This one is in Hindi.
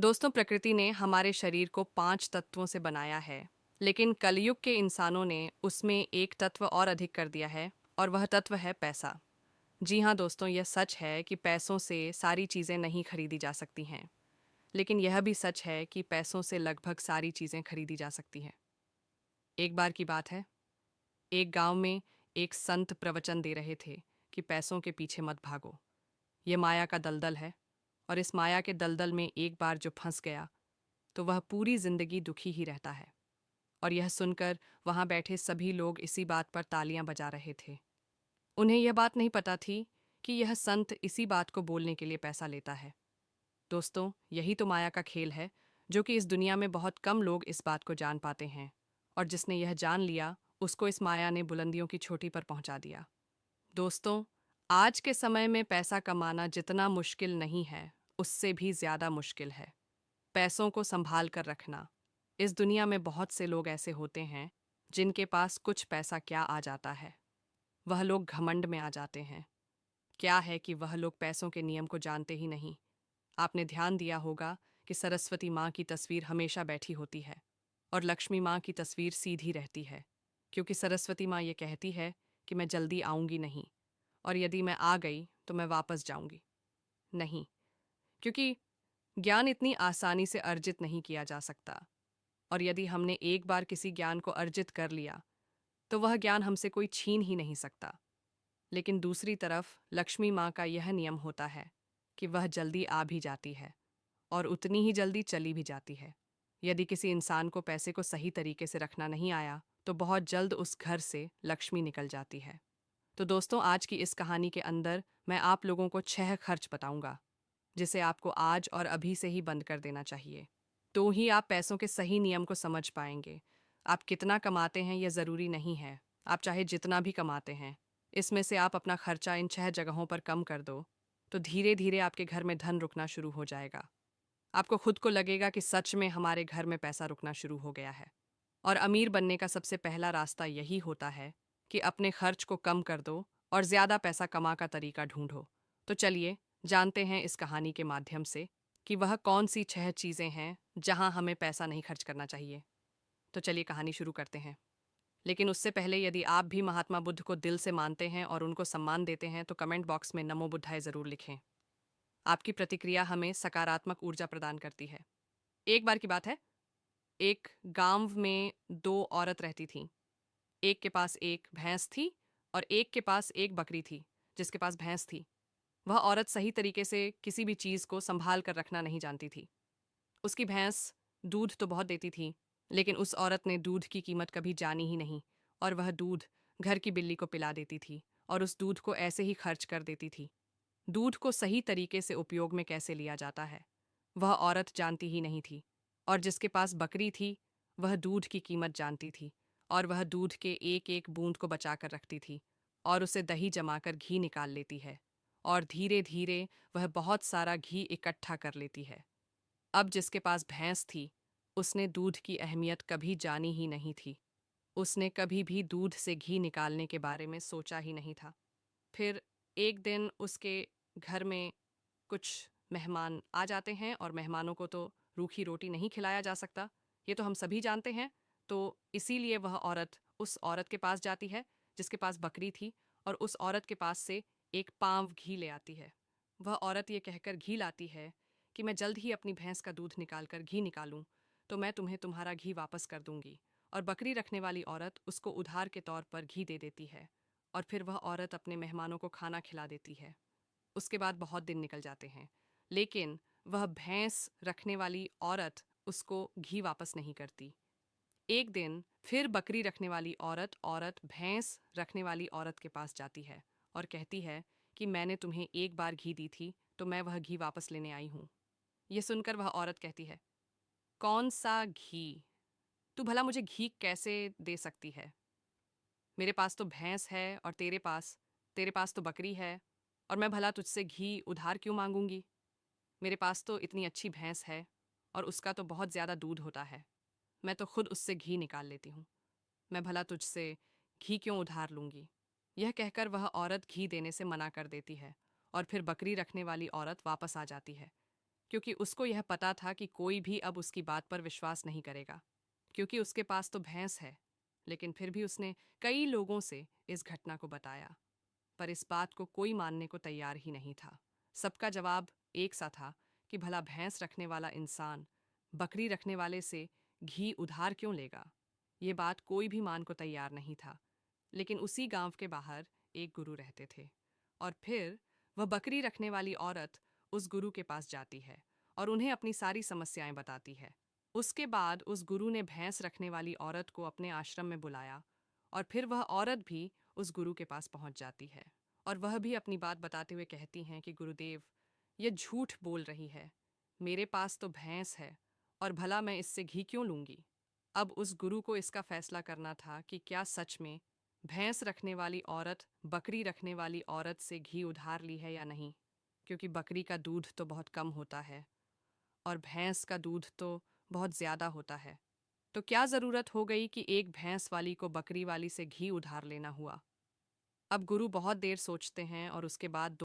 दोस्तों, प्रकृति ने हमारे शरीर को 5 तत्वों से बनाया है। लेकिन कलयुग के इंसानों ने उसमें एक तत्व और अधिक कर दिया है, और वह तत्व है पैसा। जी हाँ दोस्तों, यह सच है कि पैसों से सारी चीज़ें नहीं खरीदी जा सकती हैं। लेकिन यह भी सच है कि पैसों से लगभग सारी चीज़ें खरीदी जा सकती हैं। एक बार की बात है, एक गांव में एक संत प्रवचन दे रहे थे कि पैसों के पीछे मत भागो। यह माया का दलदल है, और इस माया के दलदल में एक बार जो फंस गया तो वह पूरी जिंदगी दुखी ही रहता है। और यह सुनकर वहां बैठे सभी लोग इसी बात पर तालियां बजा रहे थे। उन्हें यह बात नहीं पता थी कि यह संत इसी बात को बोलने के लिए पैसा लेता है। दोस्तों, यही तो माया का खेल है, जो कि इस दुनिया में बहुत कम लोग इस बात को जान पाते हैं। और जिसने यह जान लिया, उसको इस माया ने बुलंदियों की चोटी पर पहुंचा दिया। दोस्तों, आज के समय में पैसा कमाना जितना मुश्किल नहीं है, उससे भी ज्यादा मुश्किल है पैसों को संभाल कर रखना। इस दुनिया में बहुत से लोग ऐसे होते हैं जिनके पास कुछ पैसा क्या आ जाता है, वह लोग घमंड में आ जाते हैं। क्या है कि वह लोग पैसों के नियम को जानते ही नहीं। आपने ध्यान दिया होगा कि सरस्वती माँ की तस्वीर हमेशा बैठी होती है, और लक्ष्मी माँ की तस्वीर सीधी रहती है, क्योंकि सरस्वती माँ ये कहती है कि मैं जल्दी आऊंगी नहीं, और यदि मैं आ गई तो मैं वापस जाऊंगी नहीं, क्योंकि ज्ञान इतनी आसानी से अर्जित नहीं किया जा सकता। और यदि हमने एक बार किसी ज्ञान को अर्जित कर लिया, तो वह ज्ञान हमसे कोई छीन ही नहीं सकता। लेकिन दूसरी तरफ लक्ष्मी माँ का यह नियम होता है कि वह जल्दी आ भी जाती है, और उतनी ही जल्दी चली भी जाती है। यदि किसी इंसान को पैसे को सही तरीके से रखना नहीं आया, तो बहुत जल्द उस घर से लक्ष्मी निकल जाती है। तो दोस्तों, आज की इस कहानी के अंदर मैं आप लोगों को 6 खर्च बताऊंगा, जिसे आपको आज और अभी से ही बंद कर देना चाहिए। तो ही आप पैसों के सही नियम को समझ पाएंगे। आप कितना कमाते हैं यह ज़रूरी नहीं है, आप चाहे जितना भी कमाते हैं, इसमें से आप अपना खर्चा इन 6 जगहों पर कम कर दो, तो धीरे धीरे आपके घर में धन रुकना शुरू हो जाएगा। आपको खुद को लगेगा कि सच में हमारे घर में पैसा रुकना शुरू हो गया है। और अमीर बनने का सबसे पहला रास्ता यही होता है कि अपने खर्च को कम कर दो और ज़्यादा पैसा कमा का तरीका ढूंढो। तो चलिए जानते हैं इस कहानी के माध्यम से कि वह कौन सी 6 चीज़ें हैं जहां हमें पैसा नहीं खर्च करना चाहिए। तो चलिए कहानी शुरू करते हैं। लेकिन उससे पहले, यदि आप भी महात्मा बुद्ध को दिल से मानते हैं और उनको सम्मान देते हैं, तो कमेंट बॉक्स में नमो बुद्धाय ज़रूर लिखें। आपकी प्रतिक्रिया हमें सकारात्मक ऊर्जा प्रदान करती है। एक बार की बात है, एक गांव में 2 औरत रहती थीं। एक के पास एक भैंस थी, और एक के पास एक बकरी थी। जिसके पास भैंस थी, वह औरत सही तरीके से किसी भी चीज़ को संभाल कर रखना नहीं जानती थी। उसकी भैंस दूध तो बहुत देती थी, लेकिन उस औरत ने दूध की कीमत कभी जानी ही नहीं, और वह दूध घर की बिल्ली को पिला देती थी, और उस दूध को ऐसे ही खर्च कर देती थी। दूध को सही तरीके से उपयोग में कैसे लिया जाता है, वह औरत जानती ही नहीं थी। और जिसके पास बकरी थी, वह दूध की कीमत जानती थी, और वह दूध के एक एक बूंद को बचाकर रखती थी, और उसे दही जमाकर घी निकाल लेती है, और धीरे धीरे वह बहुत सारा घी इकट्ठा कर लेती है। अब जिसके पास भैंस थी, उसने दूध की अहमियत कभी जानी ही नहीं थी। उसने कभी भी दूध से घी निकालने के बारे में सोचा ही नहीं था। फिर एक दिन उसके घर में कुछ मेहमान आ जाते हैं, और मेहमानों को तो रूखी रोटी नहीं खिलाया जा सकता, ये तो हम सभी जानते हैं। तो इसीलिए वह औरत उस औरत के पास जाती है जिसके पास बकरी थी, और उस औरत के पास से एक पाँव घी ले आती है। वह औरत ये कहकर घी लाती है कि मैं जल्द ही अपनी भैंस का दूध निकाल कर घी निकालूं, तो मैं तुम्हें तुम्हारा घी वापस कर दूंगी। और बकरी रखने वाली औरत उसको उधार के तौर पर घी दे देती है, और फिर वह औरत अपने मेहमानों को खाना खिला देती है। उसके बाद बहुत दिन निकल जाते हैं, लेकिन वह भैंस रखने वाली औरत उसको घी वापस नहीं करती। एक दिन फिर बकरी रखने वाली औरत भैंस रखने वाली औरत के पास जाती है, और कहती है कि मैंने तुम्हें एक बार घी दी थी, तो मैं वह घी वापस लेने आई हूँ। ये सुनकर वह औरत कहती है, कौन सा घी? तू भला मुझे घी कैसे दे सकती है? मेरे पास तो भैंस है, और तेरे पास तो बकरी है, और मैं भला तुझसे घी उधार क्यों मांगूंगी? मेरे पास तो इतनी अच्छी भैंस है, और उसका तो बहुत ज़्यादा दूध होता है। मैं तो खुद उससे घी निकाल लेती हूँ। मैं भला तुझसे घी क्यों उधार लूंगी? यह कहकर वह औरत घी देने से मना कर देती है, और फिर बकरी रखने वाली औरत वापस आ जाती है, क्योंकि उसको यह पता था कि कोई भी अब उसकी बात पर विश्वास नहीं करेगा, क्योंकि उसके पास तो भैंस है। लेकिन फिर भी उसने कई लोगों से इस घटना को बताया, पर इस बात को कोई मानने को तैयार ही नहीं था। सबका जवाब एक सा था कि भला भैंस रखने वाला इंसान बकरी रखने वाले से घी उधार क्यों लेगा। ये बात कोई भी मान को तैयार नहीं था। लेकिन उसी गांव के बाहर एक गुरु रहते थे, और फिर वह बकरी रखने वाली औरत उस गुरु के पास जाती है और उन्हें अपनी सारी समस्याएं बताती है। उसके बाद उस गुरु ने भैंस रखने वाली औरत को अपने आश्रम में बुलाया, और फिर वह औरत भी उस गुरु के पास पहुंच जाती है, और वह भी अपनी बात बताते हुए कहती हैं कि गुरुदेव, यह झूठ बोल रही है, मेरे पास तो भैंस है, और भला मैं इससे घी क्यों लूंगी। अब उस गुरु को इसका फैसला करना था कि क्या सच में भैंस रखने वाली औरत बकरी रखने वाली औरत से घी उधार ली है या नहीं, क्योंकि बकरी का दूध तो बहुत कम होता है और भैंस का दूध तो बहुत ज़्यादा होता है। तो क्या ज़रूरत हो गई कि एक भैंस वाली को बकरी वाली से घी उधार लेना हुआ। अब गुरु बहुत देर सोचते हैं और उसके बाद